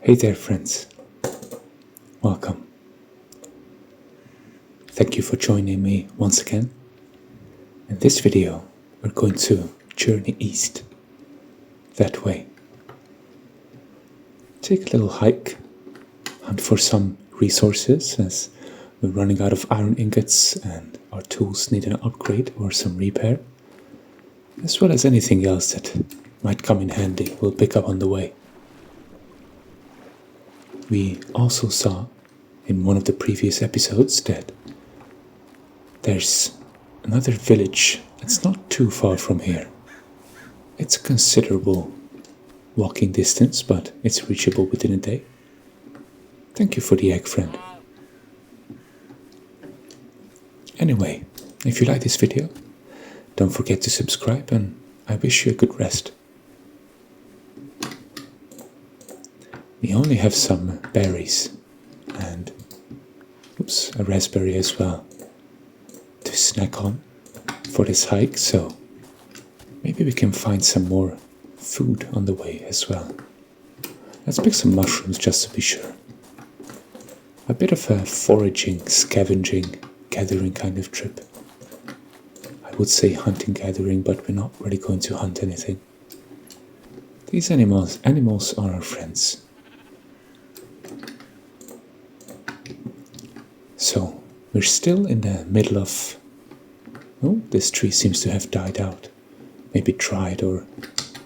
Hey there friends, welcome. Thank you for joining me once again. In this video we're going to journey east, that way. Take a little hike, hunt for some resources as we're running out of iron ingots and our tools need an upgrade or some repair, as well as anything else that might come in handy we'll pick up on the way. We also saw in one of the previous episodes that there's another village that's not too far from here. It's a considerable walking distance, but it's reachable within a day. Thank you for the egg, friend. Anyway, if you like this video, don't forget to subscribe and I wish you a good rest. We only have some berries and a raspberry as well to snack on for this hike, so maybe we can find some more food on the way as well. Let's pick some mushrooms just to be sure. A bit of a foraging, scavenging, gathering kind of trip. I would say hunting gathering, but we're not really going to hunt anything. These animals are our friends. So, we're still in the middle of... Oh, this tree seems to have died out. Maybe dried or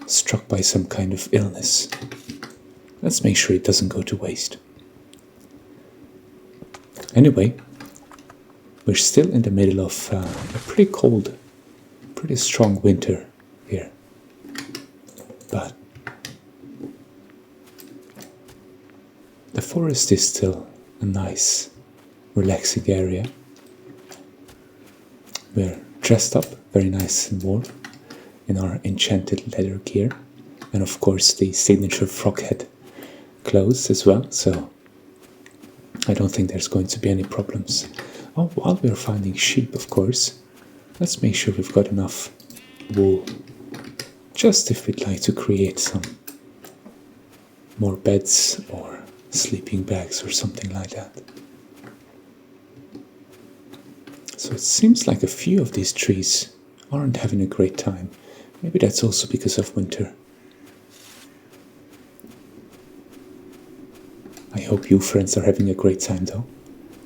struck by some kind of illness. Let's make sure it doesn't go to waste. Anyway, we're still in the middle of a pretty cold, pretty strong winter here. But the forest is still a nice, relaxing area. We're dressed up very nice and warm in our enchanted leather gear, and of course the signature frog head clothes as well, so I don't think there's going to be any problems. Oh, while we're finding sheep, of course, let's make sure we've got enough wool, just if we'd like to create some more beds or sleeping bags or something like that. So it seems like a few of these trees aren't having a great time. Maybe that's also because of winter. I hope you friends are having a great time though,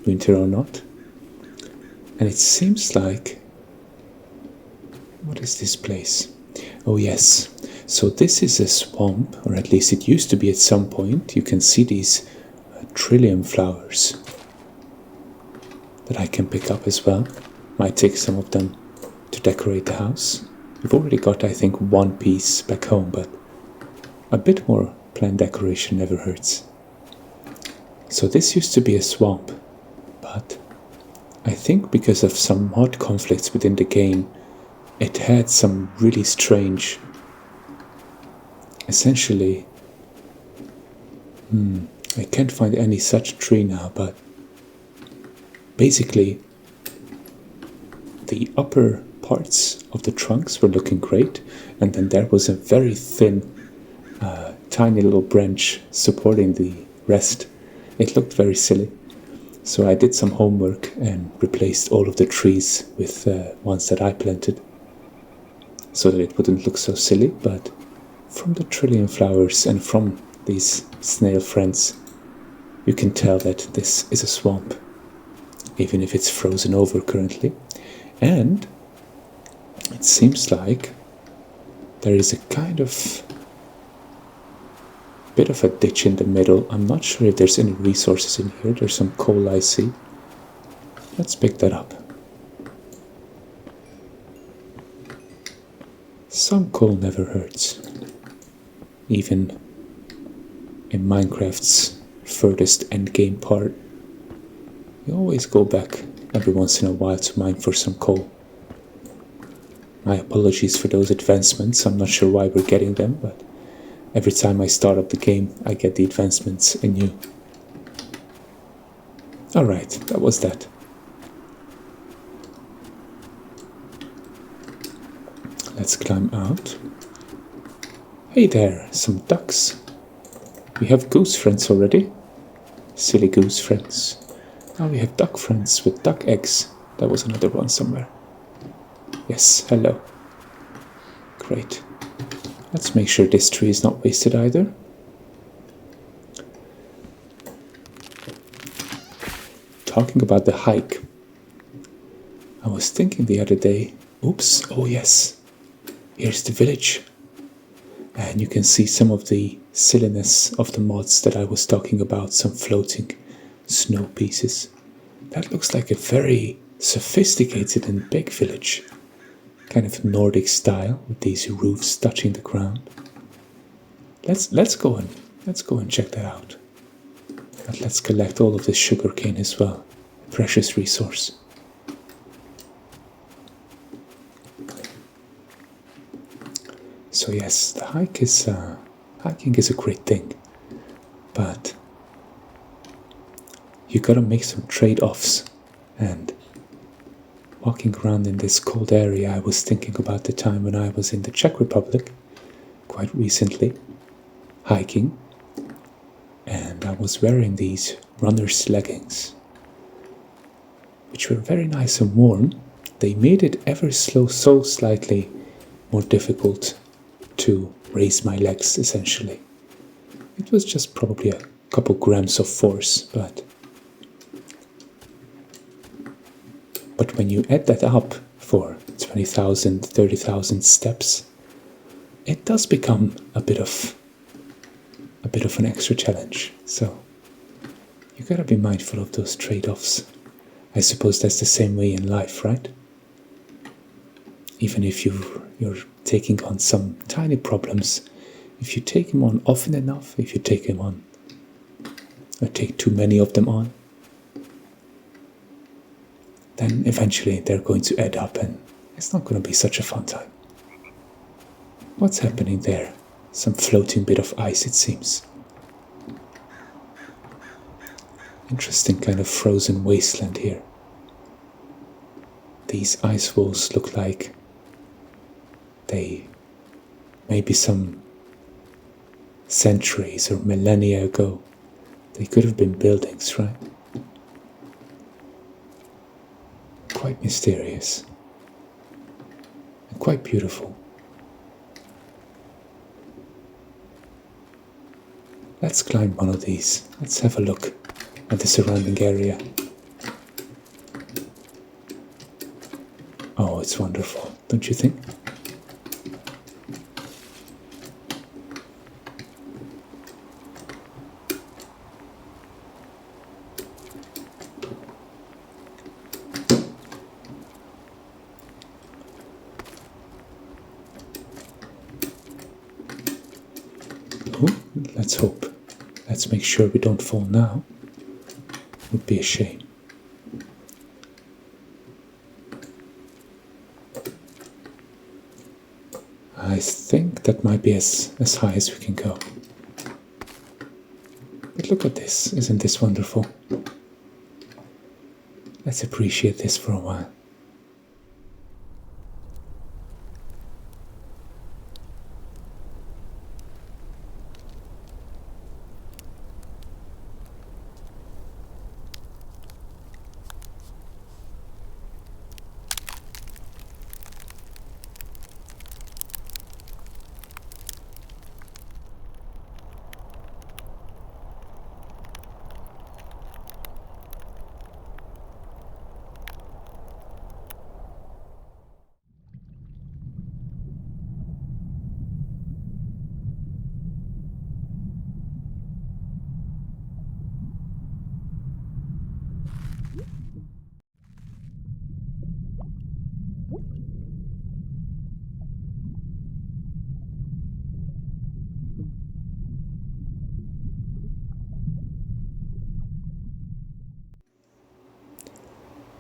winter or not. And it seems like... What is this place? Oh yes, so this is a swamp, or at least it used to be at some point. You can see these trillium flowers that I can pick up as well. Might take some of them to decorate the house. We've already got, I think, one piece back home, but a bit more plant decoration never hurts. So this used to be a swamp, but I think because of some mod conflicts within the game, it had some really strange... Essentially... I can't find any such tree now, but basically the upper parts of the trunks were looking great, and then there was a very thin, tiny little branch supporting the rest. It looked very silly. So I did some homework and replaced all of the trees with ones that I planted, so that it wouldn't look so silly. But from the trillium flowers and from these snail friends, you can tell that this is a swamp, even if it's frozen over currently. And it seems like there is a kind of bit of a ditch in the middle. I'm not sure if there's any resources in here. There's some coal I see. Let's pick that up. Some coal never hurts. Even in Minecraft's furthest endgame part, you always go back every once in a while to mine for some coal. My apologies for those advancements. I'm not sure why we're getting them, but every time I start up the game, I get the advancements anew. Alright, that was that. Let's climb out. Hey there, some ducks. We have goose friends already. Silly goose friends. Now we have duck friends with duck eggs. There was another one somewhere. Yes, hello. Great. Let's make sure this tree is not wasted either. Talking about the hike, I was thinking the other day, oops, oh yes, here's the village. And you can see some of the silliness of the mods that I was talking about, some floating snow pieces. That looks like a very sophisticated and big village. Kind of Nordic style, with these roofs touching the ground. Let's go and check that out. But let's collect all of this sugarcane as well. Precious resource. So yes, the hiking is a great thing, but you gotta make some trade-offs. And walking around in this cold area, I was thinking about the time when I was in the Czech Republic quite recently, hiking, and I was wearing these runner's leggings, which were very nice and warm. They made it ever so slightly more difficult to raise my legs, essentially. It was just probably a couple grams of force, but when you add that up for 20,000, 30,000 steps, it does become a bit of an extra challenge. So you gotta be mindful of those trade-offs. I suppose that's the same way in life, right? Even if you're taking on some tiny problems, if you take them on often enough, if you take them on, or take too many of them on, then eventually they're going to add up and it's not going to be such a fun time. What's happening there? Some floating bit of ice, it seems. Interesting kind of frozen wasteland here. These ice walls look like they maybe some centuries or millennia ago. They could have been buildings, right? Quite mysterious and quite beautiful. Let's climb one of these. Let's have a look at the surrounding area. Oh, it's wonderful, don't you think? Oh, let's hope. Let's make sure we don't fall now. Would be a shame. I think that might be as high as we can go. But look at this, isn't this wonderful? Let's appreciate this for a while.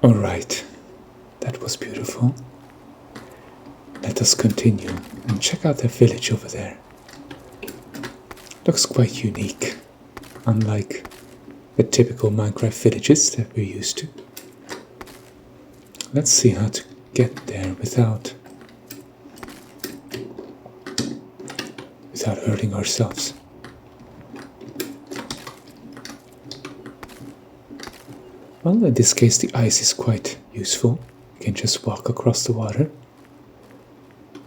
Alright, that was beautiful. Let us continue and check out the village over there. Looks quite unique, unlike the typical Minecraft villages that we're used to. Let's see how to get there without hurting ourselves. Well, in this case the ice is quite useful. You can just walk across the water.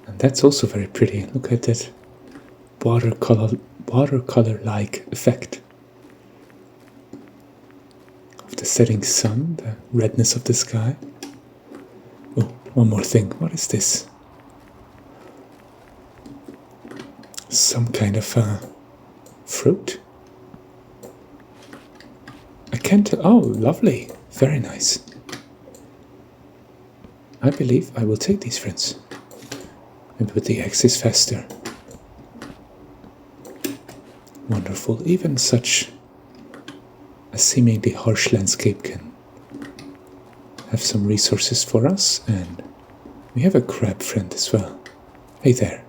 And that's also very pretty. Look at that watercolor-like effect of the setting sun, the redness of the sky. Oh, one more thing. What is this? Some kind of fruit? I can't tell. Oh, lovely. Very nice. I believe I will take these, friends. And with the X is faster. Wonderful. Even such a seemingly harsh landscape can have some resources for us. And we have a crab friend as well. Hey there.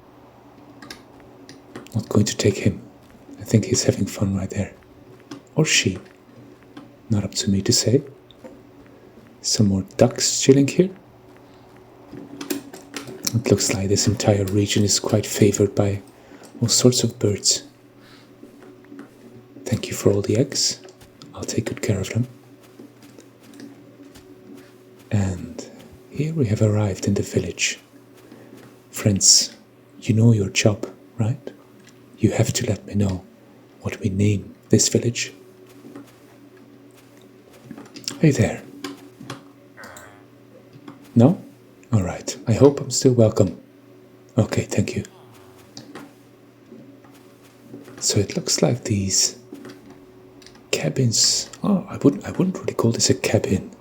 Not going to take him. I think he's having fun right there. Or she. Not up to me to say. Some more ducks chilling here. It looks like this entire region is quite favored by all sorts of birds. Thank you for all the eggs. I'll take good care of them. And here we have arrived in the village. Friends, you know your job, right? You have to let me know what we name this village. Hey there. No? Alright, I hope I'm still welcome. Okay, thank you. So it looks like these cabins. Oh, I wouldn't really call this a cabin.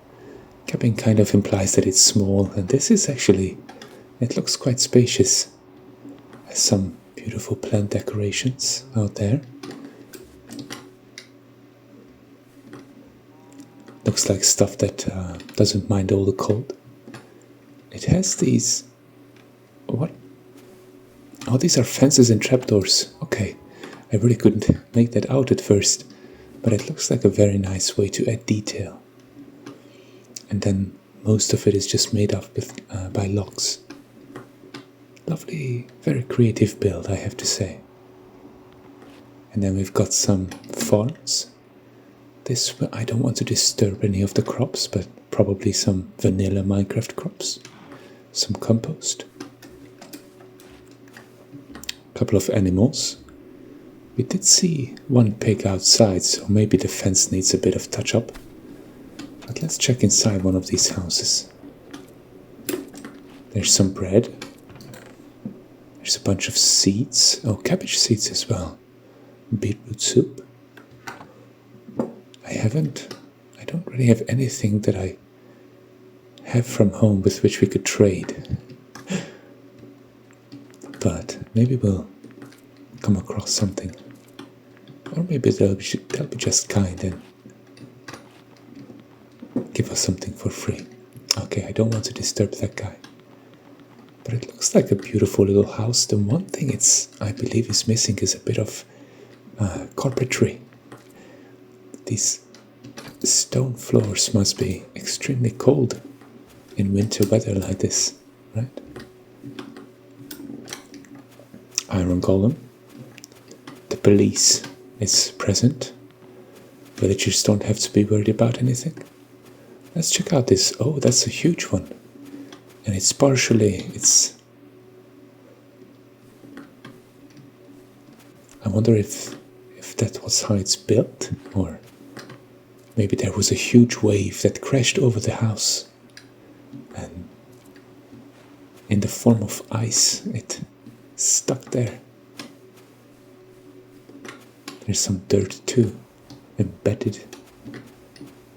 Cabin kind of implies that it's small, and this is actually, it looks quite spacious. Has some beautiful plant decorations out there. Looks like stuff that doesn't mind all the cold. It has these... What? Oh, these are fences and trapdoors. Okay, I really couldn't make that out at first, but it looks like a very nice way to add detail. And then most of it is just made up with, by locks. Lovely, very creative build, I have to say. And then we've got some farms. This, I don't want to disturb any of the crops, but probably some vanilla Minecraft crops. Some compost. A couple of animals. We did see one pig outside, so maybe the fence needs a bit of touch-up. But let's check inside one of these houses. There's some bread. There's a bunch of seeds. Oh, cabbage seeds as well. Beetroot soup. I don't really have anything that I have from home with which we could trade. But maybe we'll come across something. Or maybe they'll be just kind and give us something for free. Okay, I don't want to disturb that guy. But it looks like a beautiful little house. The one thing I believe is missing is a bit of carpentry. These stone floors must be extremely cold in winter weather like this, right? Iron golem. The police is present. Villagers don't have to be worried about anything. Let's check out this. Oh, that's a huge one. And it's partially, I wonder if that was how it's built, or maybe there was a huge wave that crashed over the house, and in the form of ice, it stuck there. There's some dirt too, embedded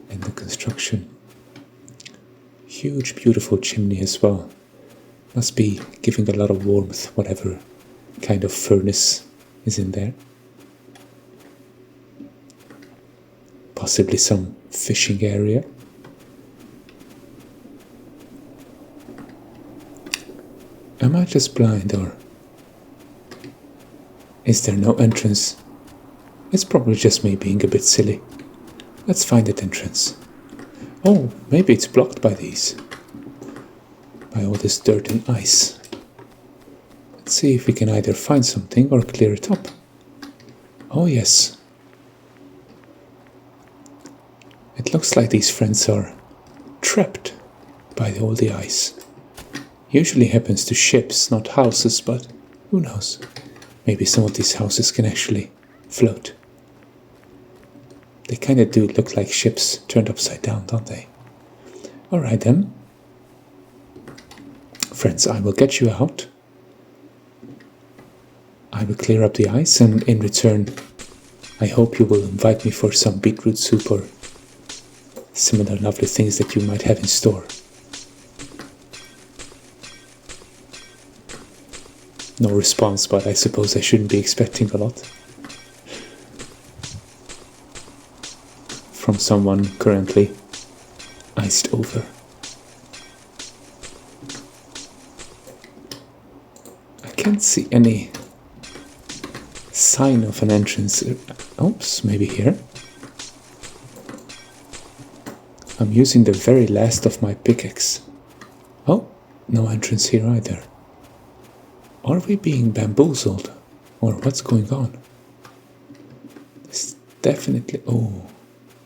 in the construction. Huge, beautiful chimney as well. Must be giving a lot of warmth, whatever kind of furnace is in there. Possibly some fishing area. Am I just blind, or is there no entrance? It's probably just me being a bit silly. Let's find that entrance. Oh, maybe it's blocked by these. By all this dirt and ice. Let's see if we can either find something or clear it up. Oh yes. It looks like these friends are trapped by all the ice. Usually happens to ships, not houses, but who knows? Maybe some of these houses can actually float. They kind of do look like ships turned upside down, don't they? Alright then. Friends, I will get you out. I will clear up the ice, and in return, I hope you will invite me for some beetroot soup or similar lovely things that you might have in store. No response, but I suppose I shouldn't be expecting a lot from someone currently iced over. I can't see any sign of an entrance. Oops, maybe here. I'm using the very last of my pickaxe. Oh, no entrance here either. Are we being bamboozled? Or what's going on? It's definitely... Oh,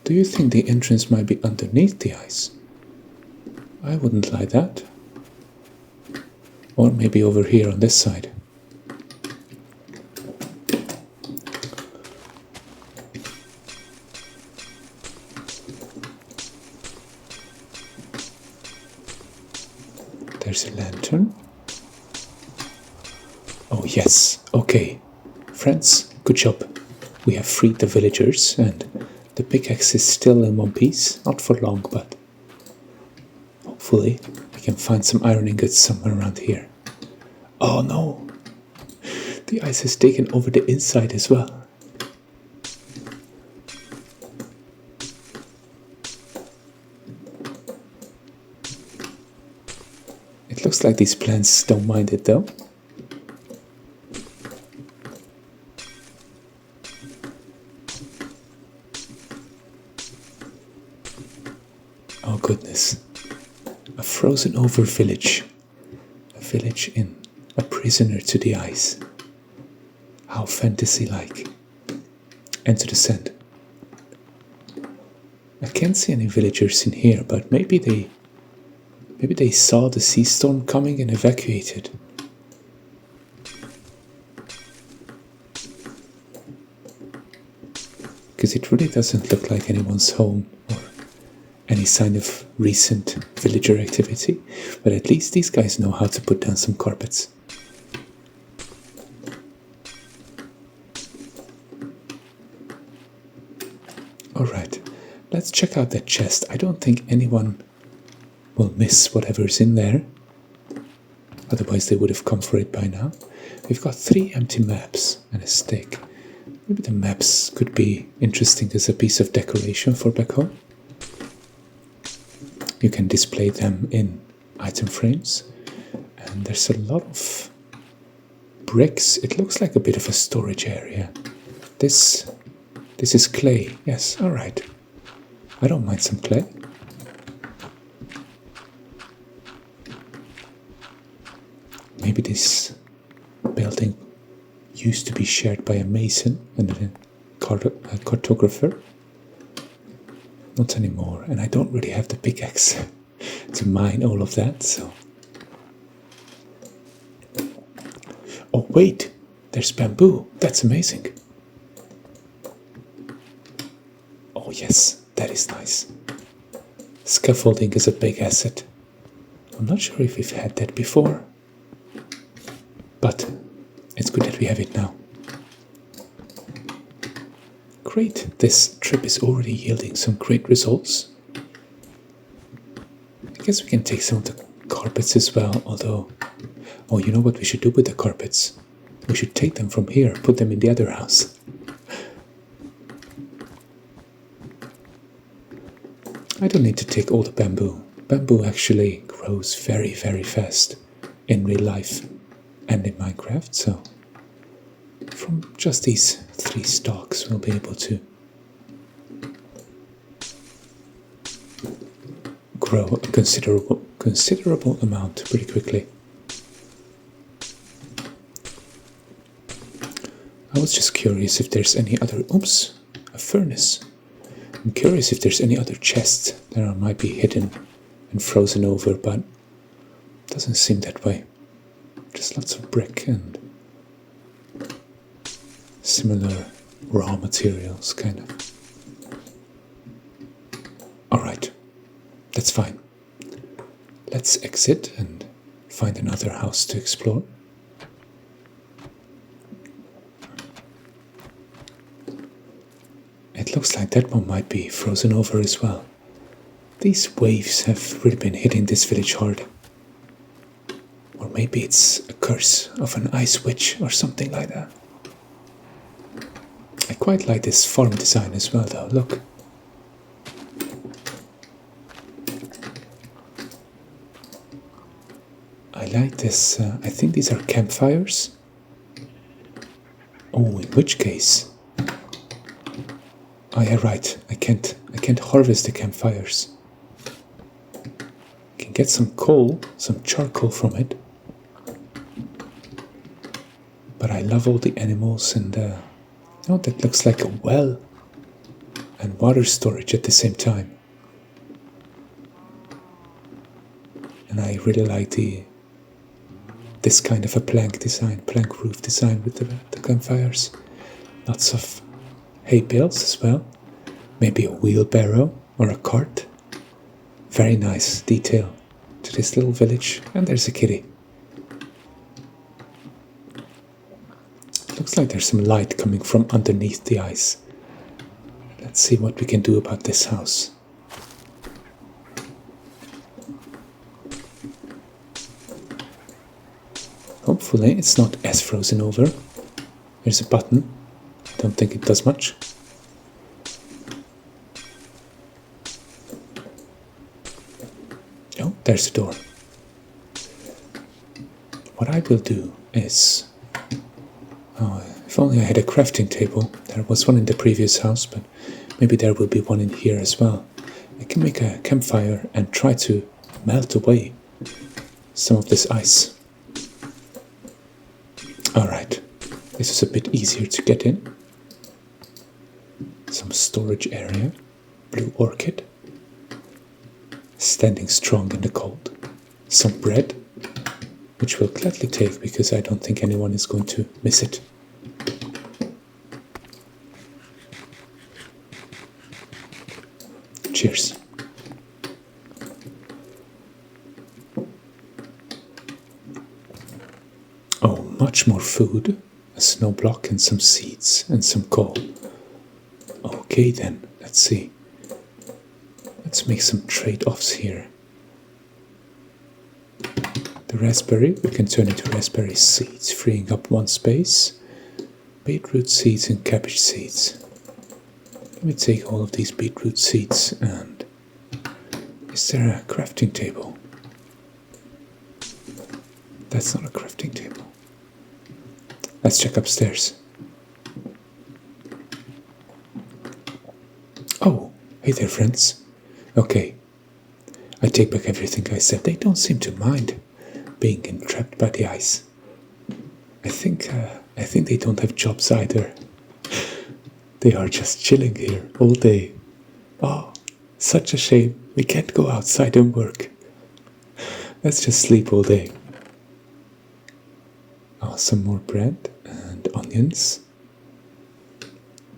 do you think the entrance might be underneath the ice? I wouldn't like that. Or maybe over here on this side. There's a lantern. Oh yes, okay. Friends, good job. We have freed the villagers, and the pickaxe is still in one piece. Not for long, but hopefully I can find some iron ingots somewhere around here. Oh no! The ice has taken over the inside as well. It looks like these plants don't mind it though. Oh goodness. A frozen over village. A village in a prisoner to the ice. How fantasy-like. Enter the sand. I can't see any villagers in here, but maybe they saw the sea storm coming and evacuated. Because it really doesn't look like anyone's home or any sign of recent villager activity, but at least these guys know how to put down some carpets. Alright, let's check out that chest. I don't think anyone will miss whatever's in there. Otherwise they would have come for it by now. We've got 3 empty maps and a stick. Maybe the maps could be interesting as a piece of decoration for back home. You can display them in item frames. And there's a lot of bricks. It looks like a bit of a storage area. This is clay. Yes, alright. I don't mind some clay. Maybe this building used to be shared by a mason and a cartographer. Not anymore, and I don't really have the pickaxe to mine all of that, so... Oh wait, there's bamboo. That's amazing. Oh yes, that is nice. Scaffolding is a big asset. I'm not sure if we've had that before, but it's good that we have it now. Great, this trip is already yielding some great results. I guess we can take some of the carpets as well, although... Oh, you know what we should do with the carpets? We should take them from here, put them in the other house. I don't need to take all the bamboo. Bamboo actually grows very, very fast in real life and in Minecraft, so from just these 3 stalks we'll be able to grow a considerable amount pretty quickly. I was just curious if there's any other... Oops, a furnace. I'm curious if there's any other chests that might be hidden and frozen over, but it doesn't seem that way. Just lots of brick and similar raw materials, kind of. Alright, that's fine. Let's exit and find another house to explore. It looks like that one might be frozen over as well. These waves have really been hitting this village hard. Or maybe it's a curse of an ice witch or something like that. I quite like this farm design as well though, look. I like this, I think these are campfires. Oh, in which case? Oh yeah, right, I can't harvest the campfires. I can get some coal, some charcoal from it. But I love all the animals and oh, that looks like a well and water storage at the same time. And I really like this kind of a plank roof design with the campfires. Lots of hay bales as well. Maybe a wheelbarrow or a cart. Very nice detail to this little village. And there's a kitty. Looks like there's some light coming from underneath the ice. Let's see what we can do about this house. Hopefully it's not as frozen over. There's a button. Don't think it does much. Oh, there's a door. What I will do is... Oh, if only I had a crafting table. There was one in the previous house, but maybe there will be one in here as well. I can make a campfire and try to melt away some of this ice. Alright, this is a bit easier to get in. Some storage area, blue orchid, standing strong in the cold. Some bread, which we'll gladly take because I don't think anyone is going to miss it. Cheers. Oh, much more food, a snow block and some seeds and some coal. Okay then, let's see. Let's make some trade-offs here. The raspberry, we can turn into raspberry seeds, freeing up one space. Beetroot seeds and cabbage seeds. Let me take all of these beetroot seeds and... Is there a crafting table? That's not a crafting table. Let's check upstairs. Oh, hey there friends. Okay, I take back everything I said. They don't seem to mind being entrapped by the ice. I think they don't have jobs either. They are just chilling here all day. Oh, such a shame. We can't go outside and work. Let's just sleep all day. Oh, some more bread and onions.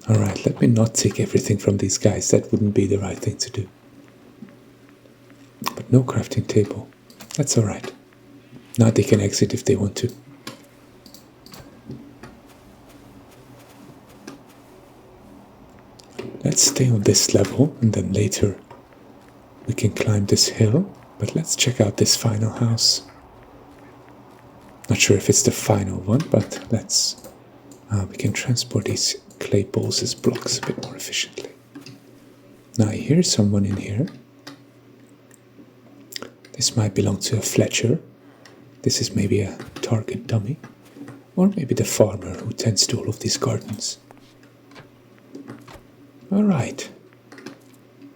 Alright, let me not take everything from these guys. That wouldn't be the right thing to do. But no crafting table. That's alright. Now they can exit if they want to. Let's stay on this level and then later we can climb this hill. But let's check out this final house. Not sure if it's the final one, but let's... we can transport these clay balls as blocks a bit more efficiently. Now I hear someone in here. This might belong to a Fletcher. This is maybe a target dummy. Or maybe the farmer who tends to all of these gardens. Alright.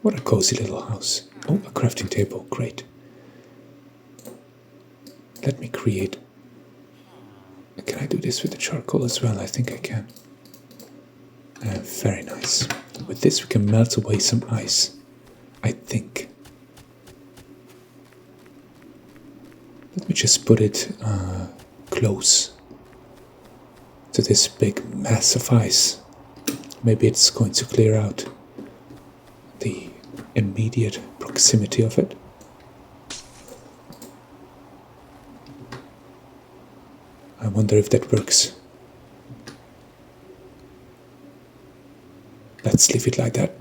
What a cozy little house. Oh, a crafting table. Great. Let me create... Can I do this with the charcoal as well? I think I can. Very nice. With this we can melt away some ice, I think. Let me just put it close to this big mass of ice. Maybe it's going to clear out the immediate proximity of it. I wonder if that works. Let's leave it like that.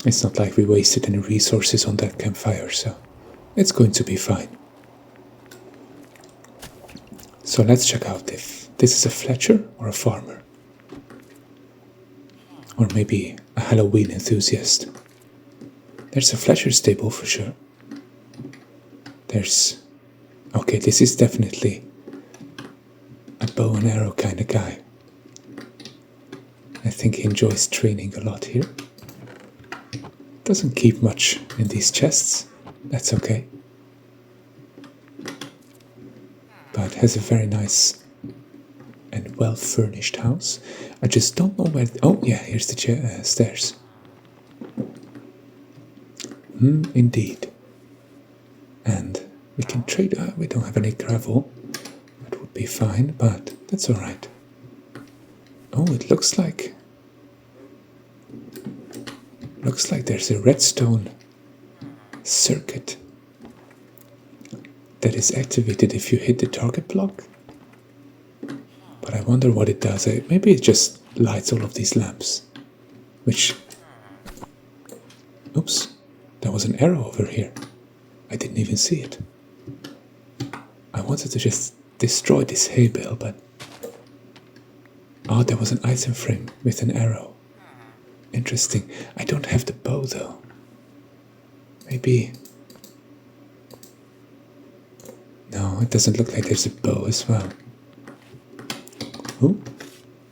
It's not like we wasted any resources on that campfire, so it's going to be fine. So let's check out if this is a Fletcher or a farmer. Or maybe a Halloween enthusiast. There's a Fletcher stable for sure. Okay, this is definitely a bow and arrow kind of guy. I think he enjoys training a lot here. Doesn't keep much in these chests. That's okay. But has a very nice and well-furnished house. I just don't know where... Oh, yeah, here's the stairs. Indeed. And we can trade... we don't have any gravel. That would be fine, but that's alright. Oh, it looks like... Looks like there's a redstone circuit that is activated if you hit the target block. But I wonder what it does. Maybe it just lights all of these lamps. Which... Oops. There was an arrow over here. I didn't even see it. I wanted to just destroy this hay bale, but... Oh, there was an item frame with an arrow. Interesting. I don't have the bow though. Maybe... No, it doesn't look like there's a bow as well. Ooh,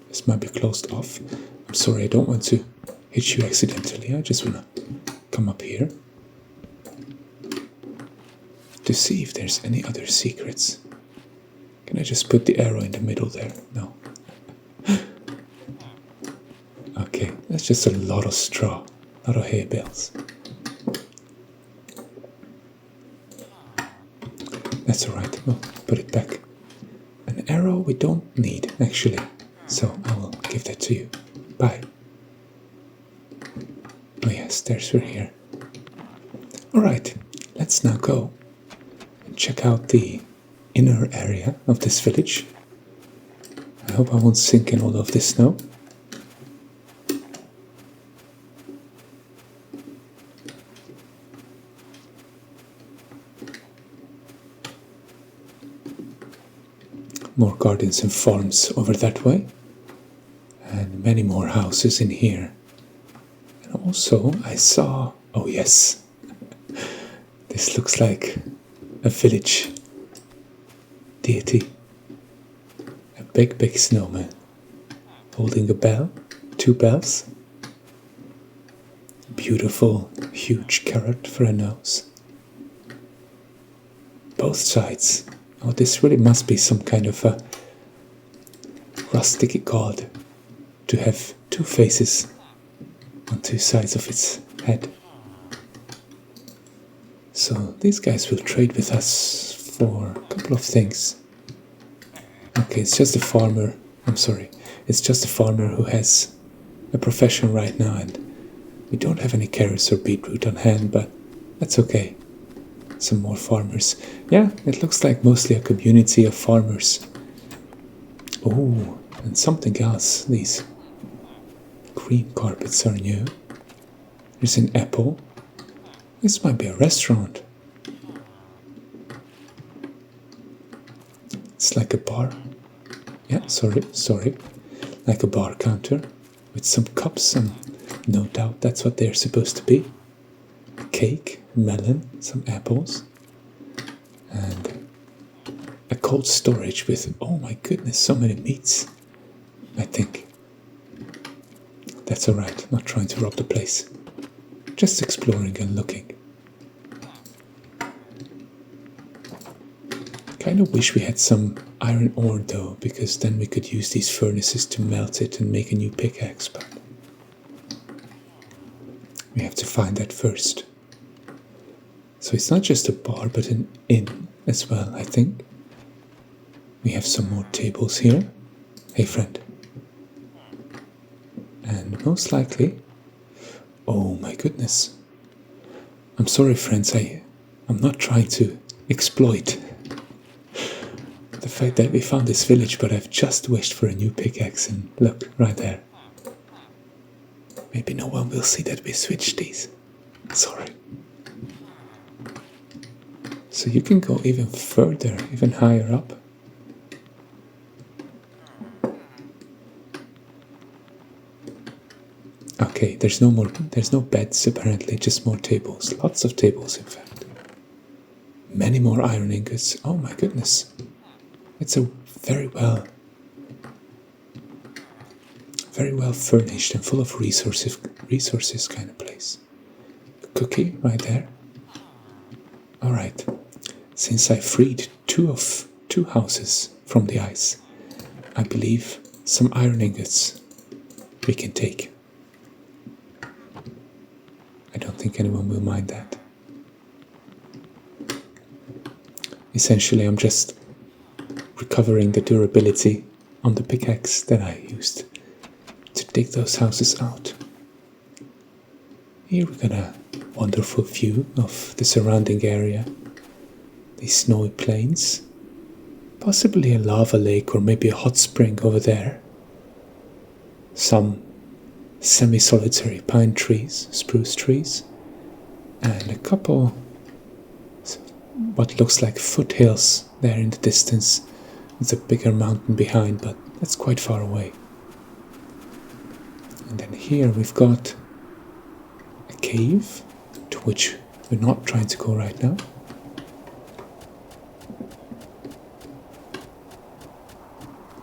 this might be closed off. I'm sorry, I don't want to hit you accidentally. I just want to come up here to see if there's any other secrets. Can I just put the arrow in the middle there? No. Okay, that's just a lot of straw, a lot of hay bales. That's alright, we'll put it back. An arrow we don't need, actually, so I will give that to you. Bye. Oh yes, stairs were here. Alright, let's now go and check out the inner area of this village. I hope I won't sink in all of this snow. More gardens and farms over that way. And many more houses in here. And also I saw... Oh yes. This looks like a village deity. A big snowman. Holding a bell. 2 bells. Beautiful, huge carrot for a nose. Both sides. Oh, this really must be some kind of a rustic god to have 2 faces on 2 sides of its head. So these guys will trade with us for a couple of things. Okay, it's just a farmer. I'm sorry. It's just a farmer who has a profession right now, and we don't have any carrots or beetroot on hand, but that's okay. Some more farmers. Yeah, it looks like mostly a community of farmers. Oh, and something else. These green carpets are new. There's an apple. This might be a restaurant. It's like a bar. Yeah, sorry. Like a bar counter with some cups, and no doubt that's what they're supposed to be. A cake, melon, some apples, and a cold storage with, oh my goodness, so many meats, I think. That's alright, not trying to rob the place. Just exploring and looking. kind of wish we had some iron ore though, because then we could use these furnaces to melt it and make a new pickaxe, but we have to find that first. So it's not just a bar, but an inn as well, I think. We have some more tables here. Hey, friend. And most likely... Oh my goodness. I'm sorry, friends, I'm not trying to exploit the fact that we found this village, but I've just wished for a new pickaxe, and look, right there. Maybe no one will see that we switched these. Sorry. So you can go even further, even higher up. Okay, there's no beds apparently, just more tables. Lots of tables, in fact. Many more iron ingots. Oh my goodness. It's a very well furnished and full of resources kind of place. A cookie right there. Alright. Since I freed two houses from the ice, I believe some iron ingots we can take. I don't think anyone will mind that. Essentially, I'm just recovering the durability on the pickaxe that I used to dig those houses out. Here we got a wonderful view of the surrounding area. These snowy plains. Possibly a lava lake or maybe a hot spring over there. Some semi-solitary pine trees, spruce trees, and a couple what looks like foothills there in the distance with a bigger mountain behind, but that's quite far away. And then here we've got a cave to which we're not trying to go right now.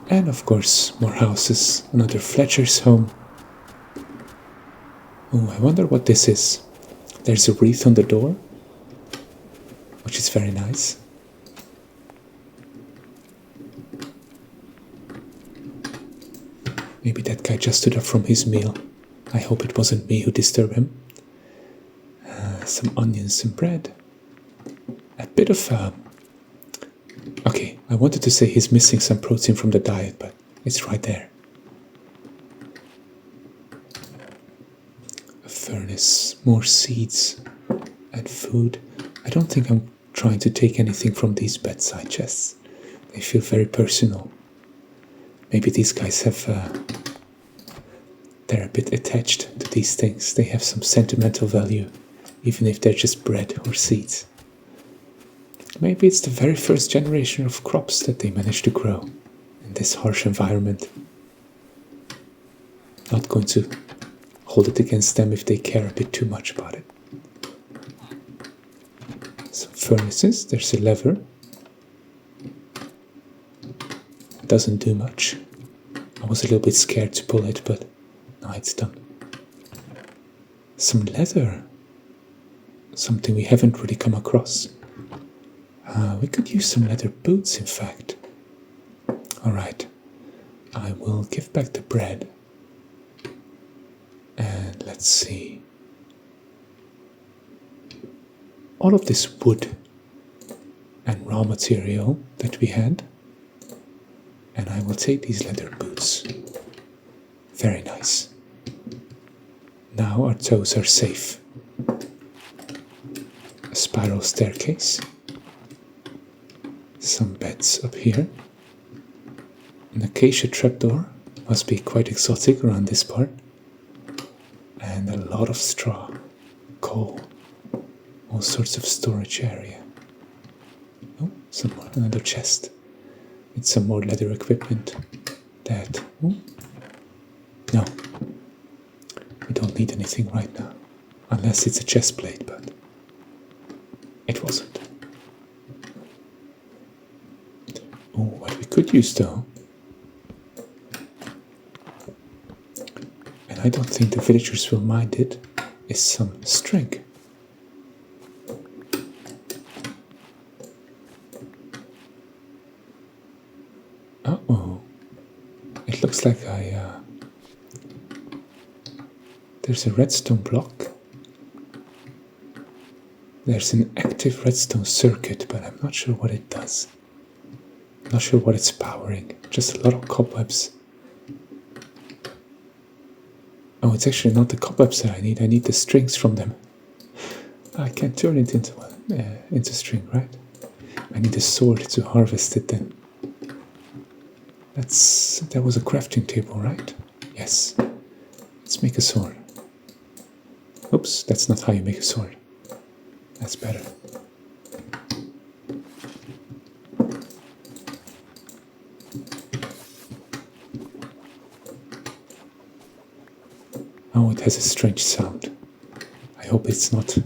And of course more houses, another Fletcher's home. Oh, I wonder what this is. There's a wreath on the door, which is very nice. Maybe that guy just stood up from his meal. I hope it wasn't me who disturbed him. Some onions and bread. A bit of... Okay, I wanted to say he's missing some protein from the diet, but it's right there. A furnace, more seeds and food. I don't think I'm trying to take anything from these bedside chests. They feel very personal. Maybe these guys have... they're a bit attached to these things. They have some sentimental value, even if they're just bread or seeds. Maybe it's the very first generation of crops that they managed to grow in this harsh environment. Not going to hold it against them if they care a bit too much about it. Some furnaces, there's a lever. Doesn't do much. I was a little bit scared to pull it, but now it's done. Some leather. Something we haven't really come across. We could use some leather boots, in fact. Alright. I will give back the bread. And let's see. All of this wood and raw material that we had. And I will take these leather boots. Very nice. Now our toes are safe. A spiral staircase. Some beds up here. An acacia trapdoor. Must be quite exotic around this part. And a lot of straw, coal, all sorts of storage area. Oh, another chest. With some more leather equipment. That. Oh. No. We don't need anything right now. Unless it's a chest plate, but it wasn't. Oh, what we could use though, and I don't think the villagers will mind it, is some string. Uh-oh. It looks like there's a redstone block. There's an active redstone circuit, but I'm not sure what it does. Not sure what it's powering. Just a lot of cobwebs. Oh, it's actually not the cobwebs that I need. I need the strings from them. I can't turn it into string, right? I need a sword to harvest it then. That was a crafting table, right? Yes. Let's make a sword. Oops, that's not how you make a sword. That's better. Oh, it has a strange sound. I hope it's not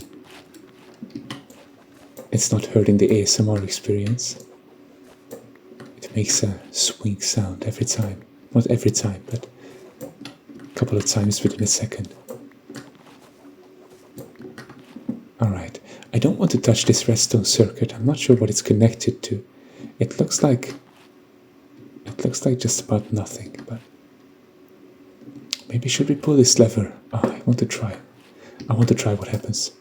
hurting the ASMR experience. It makes a swing sound every time. Not every time, but a couple of times within a second. Alright, I don't want to touch this redstone circuit. I'm not sure what it's connected to. It looks like just about nothing, but maybe should we pull this lever? Oh, I want to try. I want to try what happens.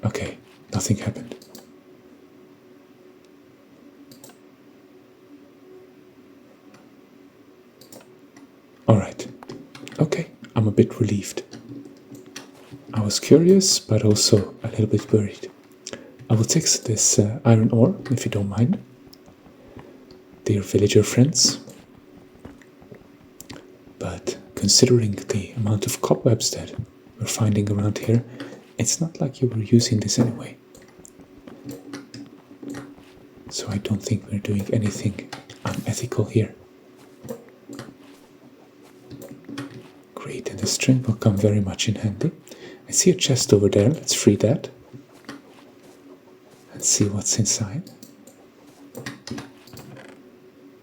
Okay, nothing happened. Alright. Okay, I'm a bit relieved. I was curious, but also a little bit worried. I will take this iron ore, if you don't mind. Dear villager friends. But considering the amount of cobwebs that we're finding around here, it's not like you were using this anyway. So I don't think we're doing anything unethical here. Great, and the string will come very much in handy. I see a chest over there, let's free that. And see what's inside.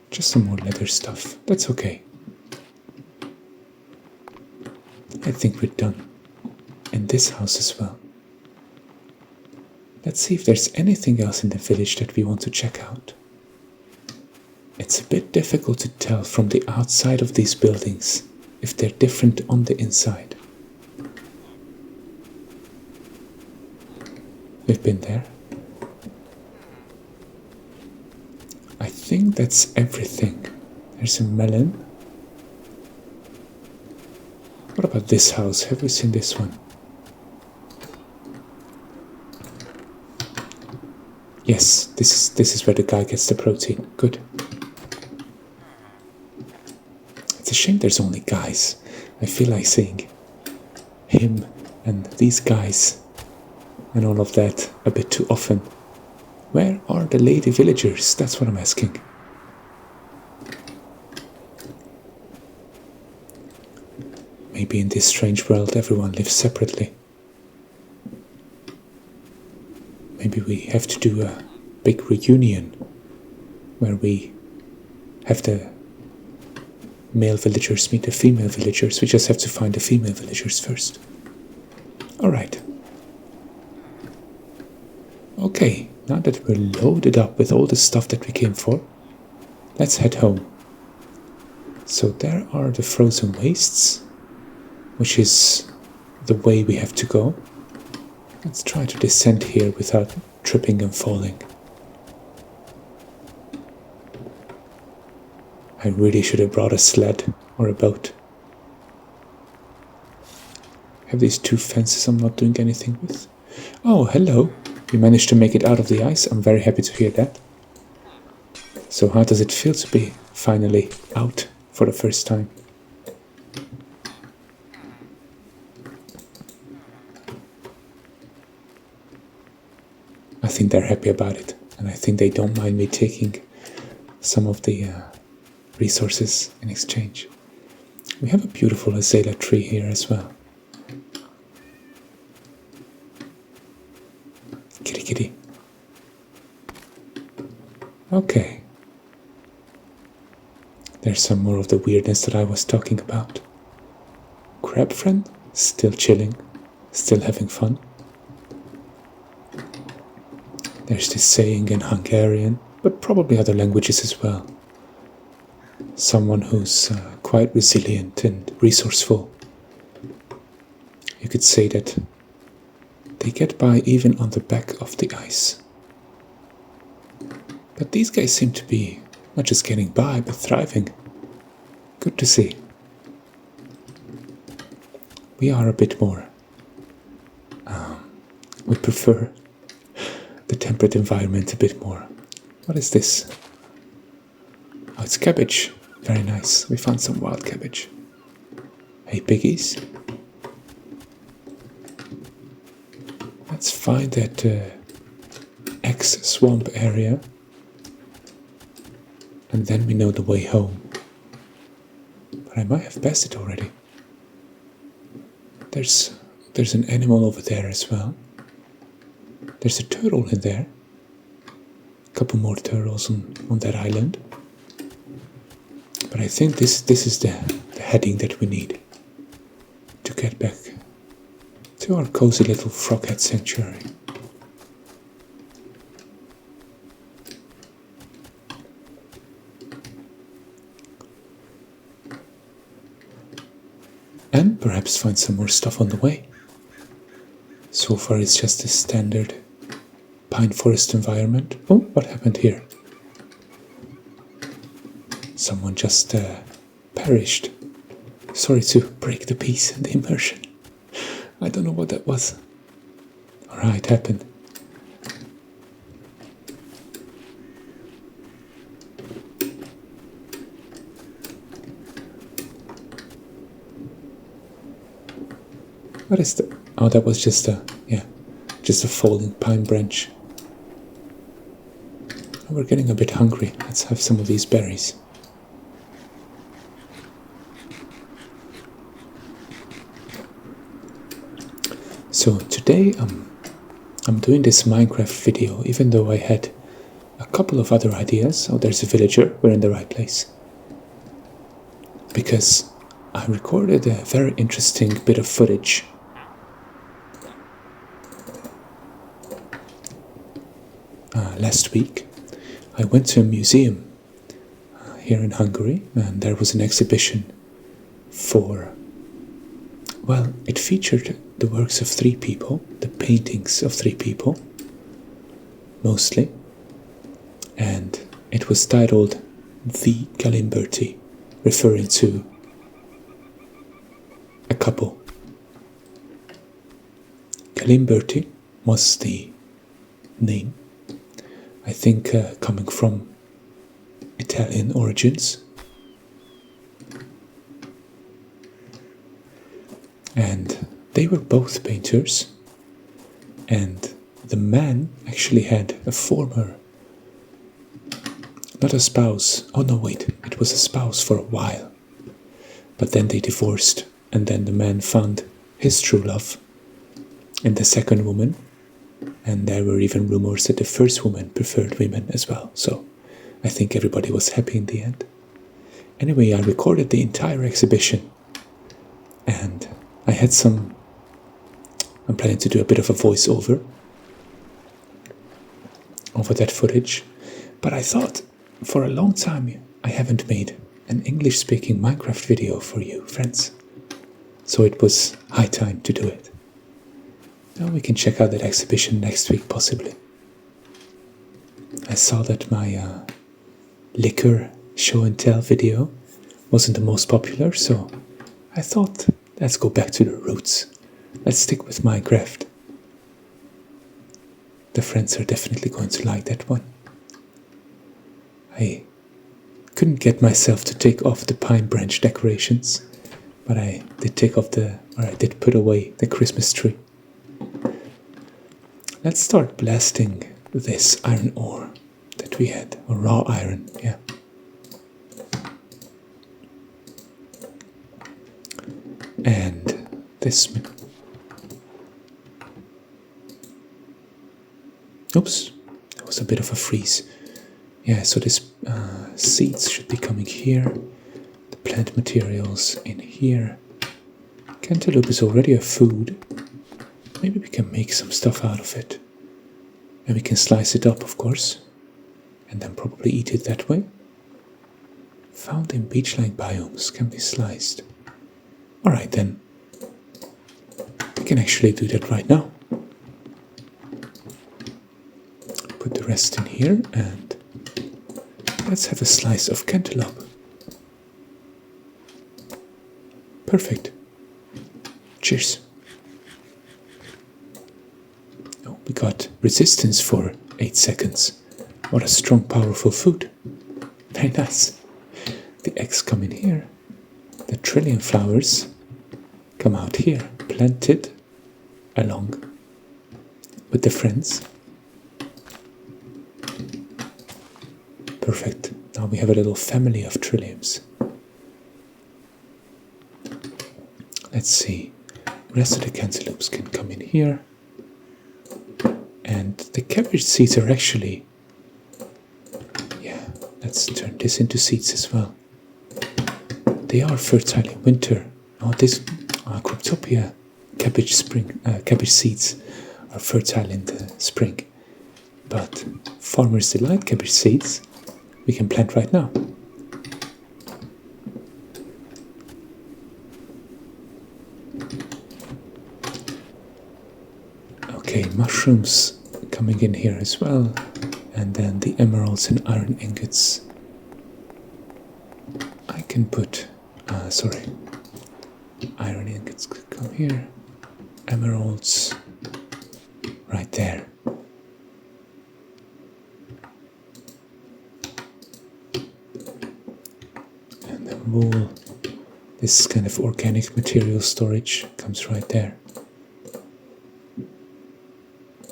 Just some more leather stuff, that's okay. I think we're done. In this house as well. Let's see if there's anything else in the village that we want to check out. It's a bit difficult to tell from the outside of these buildings if they're different on the inside. We've been there. I think that's everything. There's a melon. What about this house? Have we seen this one? Yes, this is where the guy gets the protein. Good. It's a shame there's only guys. I feel like saying him and these guys and all of that a bit too often. Where are the lady villagers? That's what I'm asking. Maybe in this strange world everyone lives separately. Maybe we have to do a big reunion where we have the male villagers meet the female villagers. We just have to find the female villagers first. Alright. Okay, now that we're loaded up with all the stuff that we came for, let's head home. So there are the frozen wastes, which is the way we have to go. Let's try to descend here without tripping and falling. I really should have brought a sled or a boat. Have these two fences I'm not doing anything with. Oh, hello. You managed to make it out of the ice. I'm very happy to hear that. So how does it feel to be finally out for the first time? I think they're happy about it, and I think they don't mind me taking some of the resources in exchange. We have a beautiful azalea tree here as well. Kitty kitty. Okay. There's some more of the weirdness that I was talking about. Crab friend, still chilling, still having fun. There's this saying in Hungarian, probably other languages as well. Someone who's quite resilient and resourceful. You could say that they get by even on the back of the ice. But these guys seem to be not just getting by, but thriving. Good to see. We are a bit more. We prefer the temperate environment a bit more. What is this? Oh, it's cabbage. Very nice. We found some wild cabbage. Hey, piggies. Let's find that X swamp area. And then we know the way home. But I might have passed it already. There's an animal over there as well. There's a turtle in there. A couple more turtles on that island. But I think this is the heading that we need to get back to our cozy little froghead sanctuary. And perhaps find some more stuff on the way. So far it's just a standard pine forest environment. Oh, what happened here? Someone just perished. Sorry to break the peace and the immersion. I don't know what that was. Alright, it happened. What is that? Oh, that was just a falling pine branch. Oh, we're getting a bit hungry. Let's have some of these berries. So today I'm doing this Minecraft video, even though I had a couple of other ideas. Oh, there's a villager. We're in the right place. Because I recorded a very interesting bit of footage. Last week, I went to a museum here in Hungary, and there was an exhibition for, well, it featured the works of 3 people, the paintings of 3 people, mostly, and it was titled The Galimberti, referring to a couple. Galimberti was the name, I think coming from Italian origins. And they were both painters, and the man actually had a former, not a spouse, oh no wait, it was a spouse for a while, but then they divorced, and then the man found his true love in the second woman, and there were even rumors that the first woman preferred women as well, so I think everybody was happy in the end. Anyway, I recorded the entire exhibition, and I had I'm planning to do a bit of a voiceover over that footage, but I thought for a long time I haven't made an English-speaking Minecraft video for you, friends. So it was high time to do it. Now we can check out that exhibition next week, possibly. I saw that my liquor show and tell video wasn't the most popular, so I thought, let's go back to the roots. Let's stick with Minecraft. The friends are definitely going to like that one. I couldn't get myself to take off the pine branch decorations, but I did put away the Christmas tree. Let's start blasting this iron ore that we had, or raw iron, yeah. And this. Oops, that was a bit of a freeze. Yeah, so this seeds should be coming here. The plant materials in here. Cantaloupe is already a food. Maybe we can make some stuff out of it. And we can slice it up, of course. and then probably eat it that way. Found in beach-like biomes, can be sliced. Alright then, we can actually do that right now. Put the rest in here and let's have a slice of cantaloupe. Perfect. Cheers. Oh, we got resistance for 8 seconds. What a strong, powerful food. Very nice. The eggs come in here. The trillium flowers come out here, planted along with the friends. Perfect. Now we have a little family of trilliums. Let's see. The rest of the cantaloupes can come in here. And the cabbage seeds are actually... Yeah, let's turn this into seeds as well. They are fertile in winter. Oh, this Cryptopia cabbage seeds are fertile in the spring. But Farmer's Delight cabbage seeds we can plant right now. Okay, mushrooms coming in here as well. And then the emeralds and iron ingots. I can put... iron ingots could come here. Emeralds right there. And then wool. This kind of organic material storage comes right there.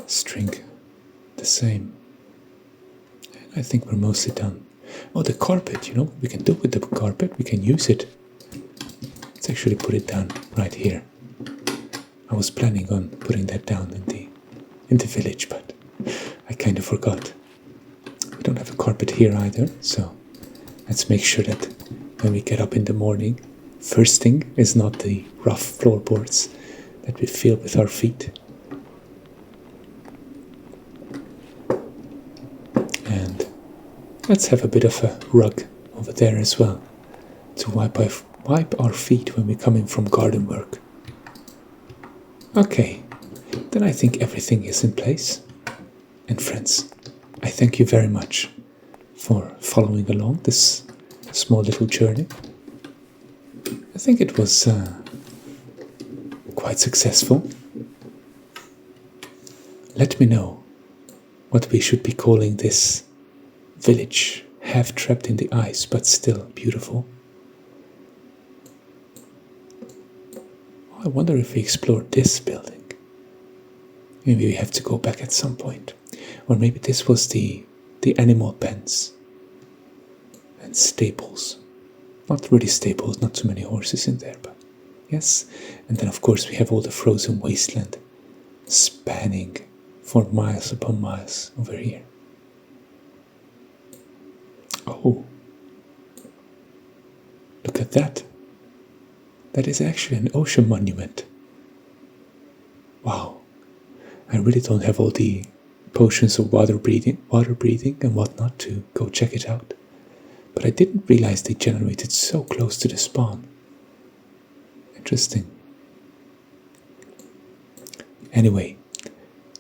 String, the same. And I think we're mostly done. Oh, the carpet, you know, we can do with the carpet, we can use it. Let's actually put it down right here. I was planning on putting that down in the village, but I kind of forgot. We don't have a carpet here either, so let's make sure that when we get up in the morning, first thing is not the rough floorboards that we feel with our feet. And let's have a bit of a rug over there as well to wipe our feet when we come in from garden work. Okay, then I think everything is in place. And friends, I thank you very much for following along this small little journey. I think it was quite successful. Let me know what we should be calling this village, half trapped in the ice but still beautiful. I wonder if we explored this building. Maybe we have to go back at some point. Or maybe this was the animal pens and stables. Not really stables, not too many horses in there, but yes. And then of course we have all the frozen wasteland spanning for miles upon miles over here. Oh, look at that. That is actually an ocean monument. Wow. I really don't have all the potions of water breathing and whatnot to go check it out. But I didn't realize they generated so close to the spawn. Interesting. Anyway,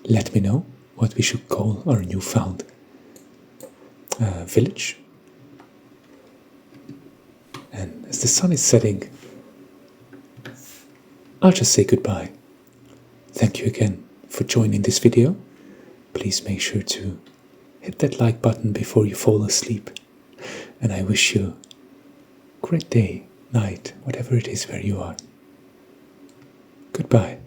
let me know what we should call our newfound village. And as the sun is setting, I'll just say goodbye. Thank you again for joining this video. Please make sure to hit that like button before you fall asleep. And I wish you a great day, night, whatever it is where you are. Goodbye.